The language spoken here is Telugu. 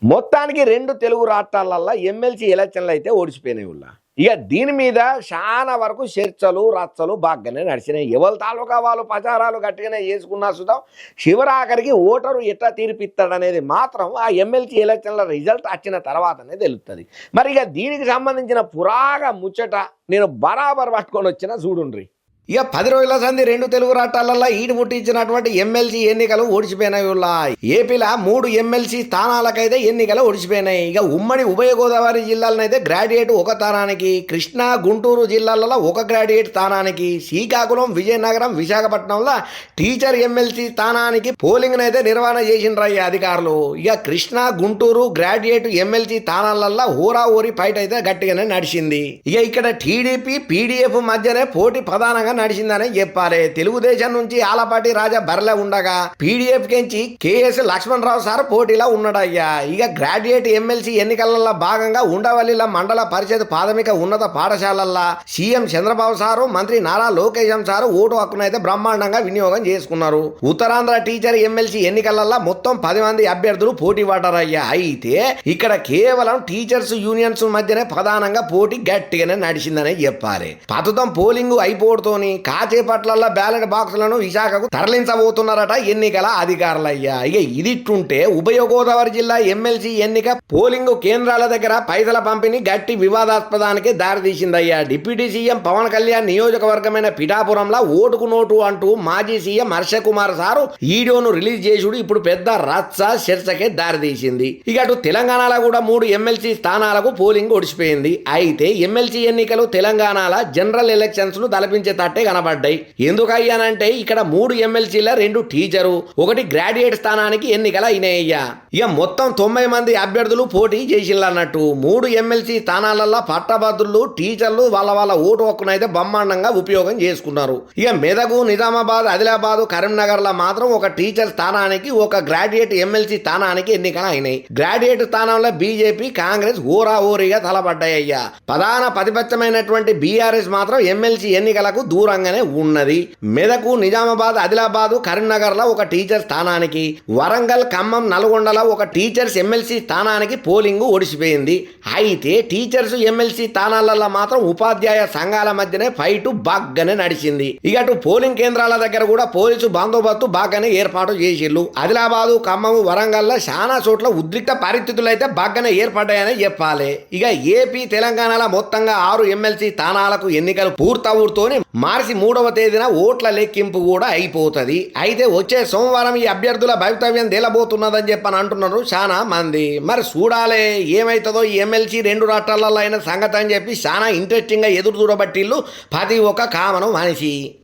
మొత్తానికి 2 తెలుగు రాష్ట్రాలల్ల ఎమ్మెల్సీ ఎలక్షన్లు అయితే ఓడిచిపోయినాయి ఉల్లా. ఇక దీని మీద చాలా వరకు చర్చలు రచ్చలు బాగానే నడిచినాయి. ఎవరి తాలూకా వాళ్ళు ప్రచారాలు గట్టిగానే చేసుకున్నా సుతం చివరాఖరికి ఓటరు ఎట్లా తీర్పిస్తాడనేది మాత్రం ఆ ఎమ్మెల్సీ ఎలక్షన్ల రిజల్ట్ వచ్చిన తర్వాతనే తెలుస్తుంది. మరి ఇక దీనికి సంబంధించిన పురాగా ముచ్చట నేను బరాబర్ పట్టుకొని వచ్చిన చూడుండ్రి. ఇక 10 రోజుల సంది 2 తెలుగు రాష్ట్రాలలో ఈడు ముట్టించినటువంటి ఎమ్మెల్సీ ఎన్నికలు ఓడిచిపోయినాయి. ఏపీలో 3 ఎమ్మెల్సీ స్థానాలకైతే ఎన్నికలు ఓడిచిపోయినాయి. ఇక ఉమ్మడి ఉభయ గోదావరి జిల్లాలనైతే గ్రాడ్యుయేట్ ఒక స్థానానికి, కృష్ణా గుంటూరు జిల్లాలలో ఒక గ్రాడ్యుయేట్ స్థానానికి, శ్రీకాకుళం విజయనగరం విశాఖపట్నంలో టీచర్ ఎమ్మెల్సీ స్థానానికి పోలింగ్ అయితే నిర్వహణ చేసిండ్రయ్య అధికారులు. ఇక కృష్ణా గుంటూరు గ్రాడ్యుయేట్ ఎమ్మెల్సీ స్థానాలలో హోరాహోరీ ఫైట్ అయితే గట్టిగానే నడిచింది. ఇక ఇక్కడ టీడీపీ పీడీఎఫ్ మధ్యనే పోటీ ప్రధానంగా నడిచిందని చెప్పాలి. తెలుగుదేశం నుంచి ఆలపాటి రాజా బర్లే ఉండగా పీడీఎఫ్ కించి కేఎస్ లక్ష్మణరావు సార్ పోటీలో ఉన్నాడయ్యా. ఇక గ్రాడ్యుయేట్ ఎమ్మెల్సీ ఎన్నికలలో భాగంగా ఉండవల్లిల మండల పరిషత్ ప్రాథమిక ఉన్నత పాఠశాలల్లో సీఎం చంద్రబాబు సారు, మంత్రి నారా లోకేశం సారు ఓటు హక్కునైతే బ్రహ్మాండంగా వినియోగం చేసుకున్నారు. ఉత్తరాంధ్ర టీచర్ ఎమ్మెల్సీ ఎన్నికలలో మొత్తం 10 మంది అభ్యర్థులు పోటీ పడ్డారయ్యా. అయితే ఇక్కడ కేవలం టీచర్స్ యూనియన్స్ మధ్యనే ప్రధానంగా పోటీ గట్టిగానే నడిచిందనే చెప్పాలి. ప్రస్తుతం పోలింగ్ అయిపోవడంతోని కాచేపట్ల బ్యాలెట్ బాక్సులను విశాఖకు తరలించబోతున్నారట ఎన్నికల అధికారులయ్యా. ఇక ఇదిట్టుంటే ఉభయ గోదావరి జిల్లా ఎమ్మెల్సీ ఎన్నిక పోలింగ్ కేంద్రాల దగ్గర పైసల పంపిణీ గట్టి వివాదాస్పదానికి దారితీసిందయ్యా. డిప్యూటీ సీఎం పవన్ కళ్యాణ్ నియోజకవర్గమైన పిఠాపురంలో ఓటుకు నోటు అంటూ మాజీ సీఎం హర్షకుమార్ సారు వీడియోను రిలీజ్ చేసుడు ఇప్పుడు పెద్ద రచ్చ చర్చకే దారితీసింది. ఇక అటు తెలంగాణలో కూడా 3 ఎమ్మెల్సీ స్థానాలకు పోలింగ్ ఓడిచిపోయింది. అయితే ఎమ్మెల్సీ ఎన్నికలు తెలంగాణలో జనరల్ ఎలక్షన్స్ ను తలపించేటట్టే కనబడ్డాయి. ఎందుకయ్యానంటే ఇక్కడ 3 ఎమ్మెల్సీల 2 టీచరు, 1 గ్రాడ్యుయేట్ స్థానానికి ఎన్నికలు అయినాయ్యా. ఇక మొత్తం 90 మంది అభ్యర్థులు పోటీ చేసిల్లన్నట్టు 3 ఎమ్మెల్సీ స్థానాలలో పట్టభద్రులు టీచర్లు వాళ్ళ ఓటు హక్కునైతే బ్రహ్మాండంగా ఉపయోగం చేసుకున్నారు. ఇక మెదకు, నిజామాబాద్, ఆదిలాబాద్, కరీంనగర్ లో మాత్రం 1 టీచర్ స్థానానికి 1 గ్రాడ్యుయేట్ ఎమ్మెల్సీ స్థానానికి ఎన్నికలు అయినాయి. గ్రాడ్యుయేట్ స్థానంలో బీజేపీ కాంగ్రెస్ హోరాహోరీగా తలపడ్డాయ్యా. ప్రధాన ప్రతిపక్షమైనటువంటి బీఆర్ఎస్ మాత్రం ఎమ్మెల్సీ ఎన్నికలకు దూరంగానే ఉన్నది. మెదకు, నిజామాబాద్, ఆదిలాబాద్, కరీంనగర్ లో 1 టీచర్ స్థానానికి, వరంగల్, ఖమ్మం, నల్గొండలో 1 టీచర్స్ ఎమ్మెల్సీ స్థానానికి పోలింగ్ ఓడిచిపోయింది. అయితే టీచర్స్ ఎమ్మెల్సీ స్థానాలలో మాత్రం ఉపాధ్యాయ సంఘాల మధ్యనే ఫైట్ బాగానే నడిచింది. ఇక అటు పోలింగ్ కేంద్రాల దగ్గర కూడా పోలీసు బందోబస్తు బాగానే ఏర్పాటు చేసిళ్ళు. ఆదిలాబాదు, ఖమ్మం, వరంగల్ లో చాలా చోట్ల ఉద్రిక్త పరిస్థితులు అయితే బాగానే ఏర్పడ్డాయని చెప్పాలి. ఇక ఏపీ, తెలంగాణలో మొత్తంగా 6 ఎమ్మెల్సీ స్థానాలకు ఎన్నికలు పూర్తవుతూనే మార్చి 3వ తేదీన ఓట్ల లెక్కింపు కూడా అయిపోతుంది. అయితే వచ్చే సోమవారం ఈ అభ్యర్థుల భవితవ్యం తేలబోతున్నదని చెప్పని అంటున్నారు చాలా మంది. మరి చూడాలే ఏమైతుందో ఈ ఎమ్మెల్సీ 2 రాష్ట్రాలలో అయిన సంగతి అని చెప్పి చాలా ఇంట్రెస్టింగ్ గా ఎదురు చూడబట్టిళ్ళు ప్రతి ఒక్క కామను మనిషి.